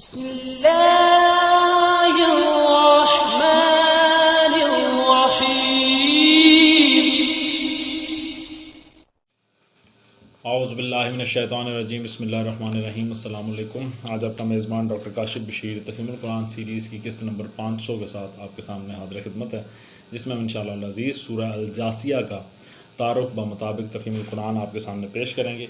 بسم اللہ الرحمن الرحیم۔ اعوذ باللہ من الشیطان الرجیم، بسم اللہ الرحمن الرحیم۔ السلام علیکم۔ آج آپ کا میزبان ڈاکٹر کاشف بشیر تفہیم القرآن سیریز کی قسط نمبر 500 کے ساتھ آپ کے سامنے حاضر خدمت ہے، جس میں ہم انشاءاللہ العزیز سورہ الجاثیہ کا تعارف بمطابق تفہیم القرآن آپ کے سامنے پیش کریں گے،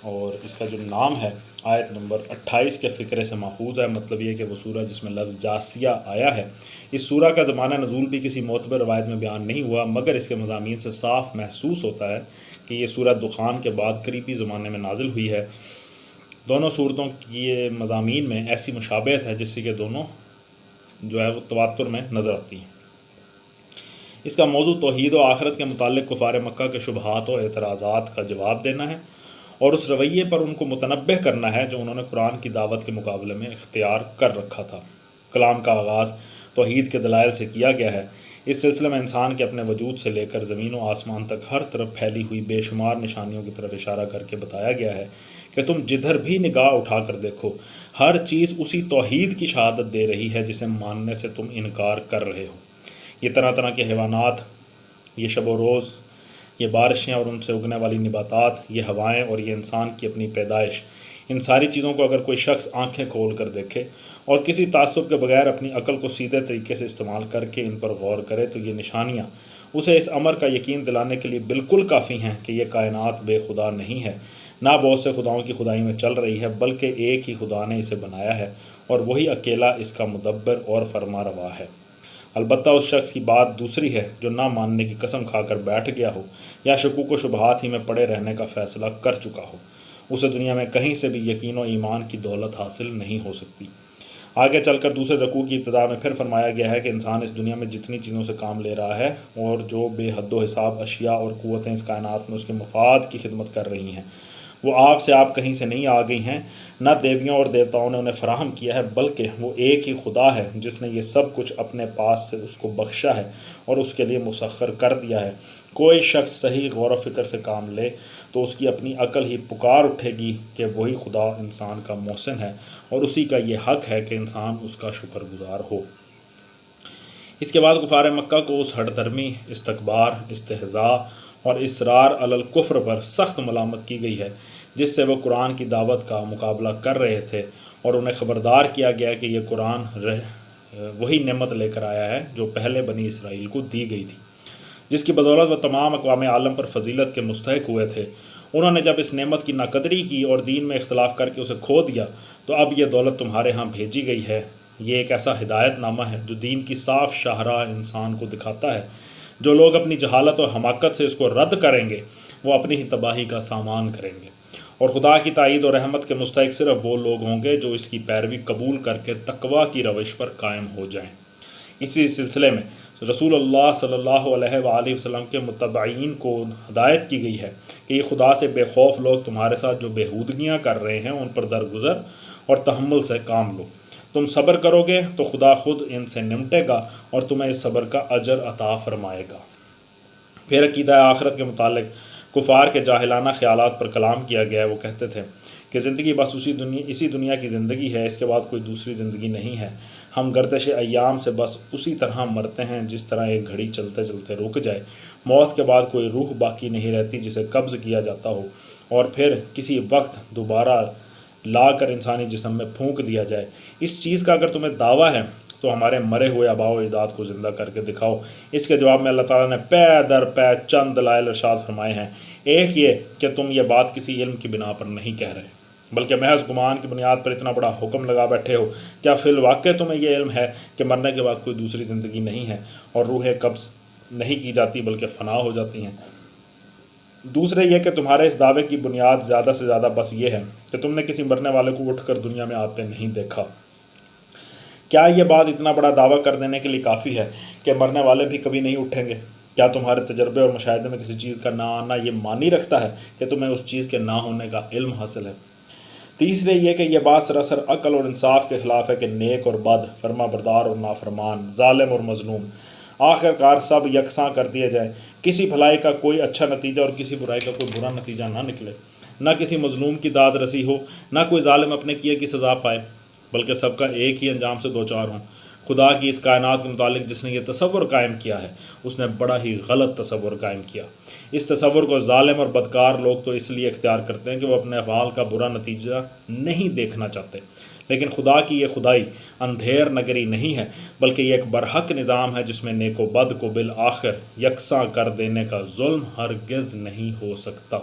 اور اس کا جو نام ہے آیت نمبر 28 کے فقرے سے ماخوذ ہے۔ مطلب یہ کہ وہ سورہ جس میں لفظ جاثیہ آیا ہے، اس سورہ کا زمانہ نزول بھی کسی معتبر روایت میں بیان نہیں ہوا، مگر اس کے مضامین سے صاف محسوس ہوتا ہے کہ یہ سورہ دخان کے بعد قریبی زمانے میں نازل ہوئی ہے۔ دونوں صورتوں کی یہ مضامین میں ایسی مشابہت ہے جس سے کہ دونوں جو ہے وہ تواتر میں نظر آتی ہیں۔ اس کا موضوع توحید و آخرت کے متعلق کفار مکہ کے شبہات و اعتراضات کا جواب دینا ہے، اور اس رویے پر ان کو متنبہ کرنا ہے جو انہوں نے قرآن کی دعوت کے مقابلے میں اختیار کر رکھا تھا۔ کلام کا آغاز توحید کے دلائل سے کیا گیا ہے۔ اس سلسلے میں انسان کے اپنے وجود سے لے کر زمین و آسمان تک ہر طرف پھیلی ہوئی بے شمار نشانیوں کی طرف اشارہ کر کے بتایا گیا ہے کہ تم جدھر بھی نگاہ اٹھا کر دیکھو، ہر چیز اسی توحید کی شہادت دے رہی ہے جسے ماننے سے تم انکار کر رہے ہو۔ یہ طرح طرح کے حیوانات، یہ شب و روز، یہ بارشیں اور ان سے اگنے والی نباتات، یہ ہوائیں اور یہ انسان کی اپنی پیدائش، ان ساری چیزوں کو اگر کوئی شخص آنکھیں کھول کر دیکھے اور کسی تعصب کے بغیر اپنی عقل کو سیدھے طریقے سے استعمال کر کے ان پر غور کرے تو یہ نشانیاں اسے اس امر کا یقین دلانے کے لیے بالکل کافی ہیں کہ یہ کائنات بے خدا نہیں ہے، نہ بہت سے خداؤں کی خدائی میں چل رہی ہے، بلکہ ایک ہی خدا نے اسے بنایا ہے اور وہی اکیلا اس کا مدبر اور فرما روا ہے۔ البتہ اس شخص کی بات دوسری ہے جو نہ ماننے کی قسم کھا کر بیٹھ گیا ہو یا شکوک و شبہات ہی میں پڑے رہنے کا فیصلہ کر چکا ہو۔ اسے دنیا میں کہیں سے بھی یقین و ایمان کی دولت حاصل نہیں ہو سکتی۔ آگے چل کر دوسرے رکوع کی ابتدا میں پھر فرمایا گیا ہے کہ انسان اس دنیا میں جتنی چیزوں سے کام لے رہا ہے اور جو بے حد و حساب اشیاء اور قوتیں اس کائنات میں اس کے مفاد کی خدمت کر رہی ہیں، وہ آپ سے آپ کہیں سے نہیں آ گئی ہیں، نہ دیویوں اور دیوتاؤں نے انہیں فراہم کیا ہے، بلکہ وہ ایک ہی خدا ہے جس نے یہ سب کچھ اپنے پاس سے اس کو بخشا ہے اور اس کے لیے مسخر کر دیا ہے۔ کوئی شخص صحیح غور و فکر سے کام لے تو اس کی اپنی عقل ہی پکار اٹھے گی کہ وہی خدا انسان کا محسن ہے اور اسی کا یہ حق ہے کہ انسان اس کا شکر گزار ہو۔ اس کے بعد کفار مکہ کو اس ہٹ دھرمی، استکبار، استہزاء اور اصرار علی الکفر پر سخت ملامت کی گئی ہے جس سے وہ قرآن کی دعوت کا مقابلہ کر رہے تھے، اور انہیں خبردار کیا گیا کہ یہ قرآن وہی نعمت لے کر آیا ہے جو پہلے بنی اسرائیل کو دی گئی تھی، جس کی بدولت وہ تمام اقوام عالم پر فضیلت کے مستحق ہوئے تھے۔ انہوں نے جب اس نعمت کی ناقدری کی اور دین میں اختلاف کر کے اسے کھو دیا تو اب یہ دولت تمہارے ہاں بھیجی گئی ہے۔ یہ ایک ایسا ہدایت نامہ ہے جو دین کی صاف شاہراہ انسان کو دکھاتا ہے۔ جو لوگ اپنی جہالت اور حماقت سے اس کو رد کریں گے وہ اپنی ہی تباہی کا سامان کریں گے، اور خدا کی تائید و رحمت کے مستحق صرف وہ لوگ ہوں گے جو اس کی پیروی قبول کر کے تقویٰ کی روش پر قائم ہو جائیں۔ اسی سلسلے میں رسول اللہ صلی اللہ علیہ وآلہ وسلم کے متبعین کو ہدایت کی گئی ہے کہ یہ خدا سے بے خوف لوگ تمہارے ساتھ جو بےہودگیاں کر رہے ہیں ان پر درگزر اور تحمل سے کام لو۔ تم صبر کرو گے تو خدا خود ان سے نمٹے گا اور تمہیں اس صبر کا اجر عطا فرمائے گا۔ پھر عقیدہ آخرت کے متعلق کفار کے جاہلانہ خیالات پر کلام کیا گیا ہے۔ وہ کہتے تھے کہ زندگی بس اسی دنیا کی زندگی ہے، اس کے بعد کوئی دوسری زندگی نہیں ہے۔ ہم گردش ایام سے بس اسی طرح مرتے ہیں جس طرح ایک گھڑی چلتے چلتے رک جائے۔ موت کے بعد کوئی روح باقی نہیں رہتی جسے قبض کیا جاتا ہو اور پھر کسی وقت دوبارہ لا کر انسانی جسم میں پھونک دیا جائے۔ اس چیز کا اگر تمہیں دعویٰ ہے تو ہمارے مرے ہوئے آباء و اجداد کو زندہ کر کے دکھاؤ۔ اس کے جواب میں اللہ تعالیٰ نے پے در پے چند دلائل ارشاد فرمائے ہیں۔ ایک یہ کہ تم یہ بات کسی علم کی بنا پر نہیں کہہ رہے، بلکہ محض گمان کی بنیاد پر اتنا بڑا حکم لگا بیٹھے ہو۔ کیا فی الواقع تمہیں یہ علم ہے کہ مرنے کے بعد کوئی دوسری زندگی نہیں ہے اور روحیں قبض نہیں کی جاتی بلکہ فنا ہو جاتی ہیں؟ دوسرے یہ کہ تمہارے اس دعوے کی بنیاد زیادہ سے زیادہ بس یہ ہے کہ تم نے کسی مرنے والے کو اٹھ کر دنیا میں آتے نہیں دیکھا۔ کیا یہ بات اتنا بڑا دعویٰ کر دینے کے لیے کافی ہے کہ مرنے والے بھی کبھی نہیں اٹھیں گے؟ کیا تمہارے تجربے اور مشاہدے میں کسی چیز کا نہ آنا یہ معنی رکھتا ہے کہ تمہیں اس چیز کے نہ ہونے کا علم حاصل ہے؟ تیسرے یہ کہ یہ بات سراسر عقل اور انصاف کے خلاف ہے کہ نیک اور بد، فرما بردار اور نافرمان، ظالم اور مظلوم آخرکار سب یکساں کر دیے جائیں، کسی بھلائی کا کوئی اچھا نتیجہ اور کسی برائی کا کوئی برا نتیجہ نہ نکلے، نہ کسی مظلوم کی داد رسی ہو، نہ کوئی ظالم اپنے کیے کی سزا پائے۔ بلکہ سب کا ایک ہی انجام سے دوچار ہوں۔ خدا کی اس کائنات کے متعلق جس نے یہ تصور قائم کیا ہے اس نے بڑا ہی غلط تصور قائم کیا۔ اس تصور کو ظالم اور بدکار لوگ تو اس لیے اختیار کرتے ہیں کہ وہ اپنے افعال کا برا نتیجہ نہیں دیکھنا چاہتے، لیکن خدا کی یہ خدائی اندھیر نگری نہیں ہے، بلکہ یہ ایک برحق نظام ہے جس میں نیک و بد کو بالآخر یکساں کر دینے کا ظلم ہرگز نہیں ہو سکتا۔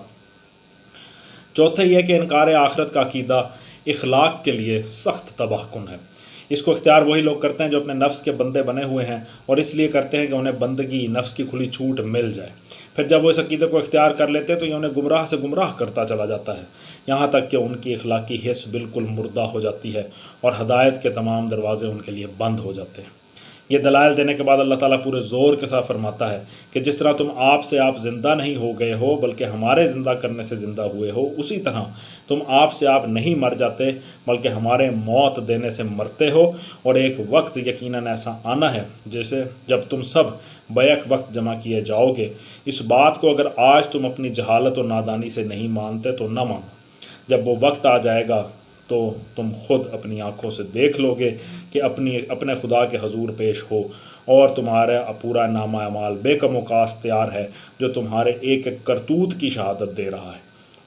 چوتھا یہ کہ انکار آخرت کا عقیدہ اخلاق کے لیے سخت تباہ کن ہے۔ اس کو اختیار وہی لوگ کرتے ہیں جو اپنے نفس کے بندے بنے ہوئے ہیں، اور اس لیے کرتے ہیں کہ انہیں بندگی نفس کی کھلی چھوٹ مل جائے۔ پھر جب وہ اس عقیدے کو اختیار کر لیتے ہیں تو یہ انہیں گمراہ سے گمراہ کرتا چلا جاتا ہے، یہاں تک کہ ان کی اخلاقی حس بالکل مردہ ہو جاتی ہے اور ہدایت کے تمام دروازے ان کے لیے بند ہو جاتے ہیں۔ یہ دلائل دینے کے بعد اللہ تعالیٰ پورے زور کے ساتھ فرماتا ہے کہ جس طرح تم آپ سے آپ زندہ نہیں ہو گئے ہو بلکہ ہمارے زندہ کرنے سے زندہ ہوئے ہو، اسی طرح تم آپ سے آپ نہیں مر جاتے بلکہ ہمارے موت دینے سے مرتے ہو، اور ایک وقت یقیناً ایسا آنا ہے جیسے جب تم سب بیک وقت جمع کیے جاؤ گے۔ اس بات کو اگر آج تم اپنی جہالت و نادانی سے نہیں مانتے تو نہ مانو، جب وہ وقت آ جائے گا تو تم خود اپنی آنکھوں سے دیکھ لو گے کہ اپنے خدا کے حضور پیش ہو، اور تمہارا پورا نامہ اعمال بے کم و کاست تیار ہے جو تمہارے ایک ایک کرتوت کی شہادت دے رہا ہے۔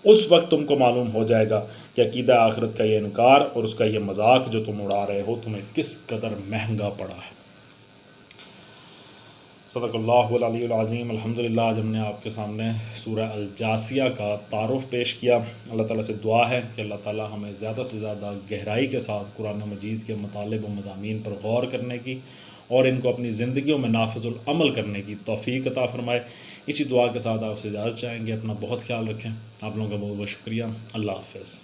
اس وقت تم کو معلوم ہو جائے گا کہ عقیدہ آخرت کا یہ انکار اور اس کا یہ مذاق جو تم اڑا رہے ہو تمہیں کس قدر مہنگا پڑا ہے۔ صدق اللہ العلی العظیم۔ الحمدللہ آج ہم نے آپ کے سامنے سورہ الجاثیہ کا تعارف پیش کیا۔ اللہ تعالیٰ سے دعا ہے کہ اللہ تعالیٰ ہمیں زیادہ سے زیادہ گہرائی کے ساتھ قرآن مجید کے مطالب و مضامین پر غور کرنے کی اور ان کو اپنی زندگیوں میں نافذ العمل کرنے کی توفیق عطا فرمائے۔ اسی دعا کے ساتھ آپ سے اجازت چاہیں گے۔ اپنا بہت خیال رکھیں۔ آپ لوگوں کا بہت بہت شکریہ۔ اللہ حافظ۔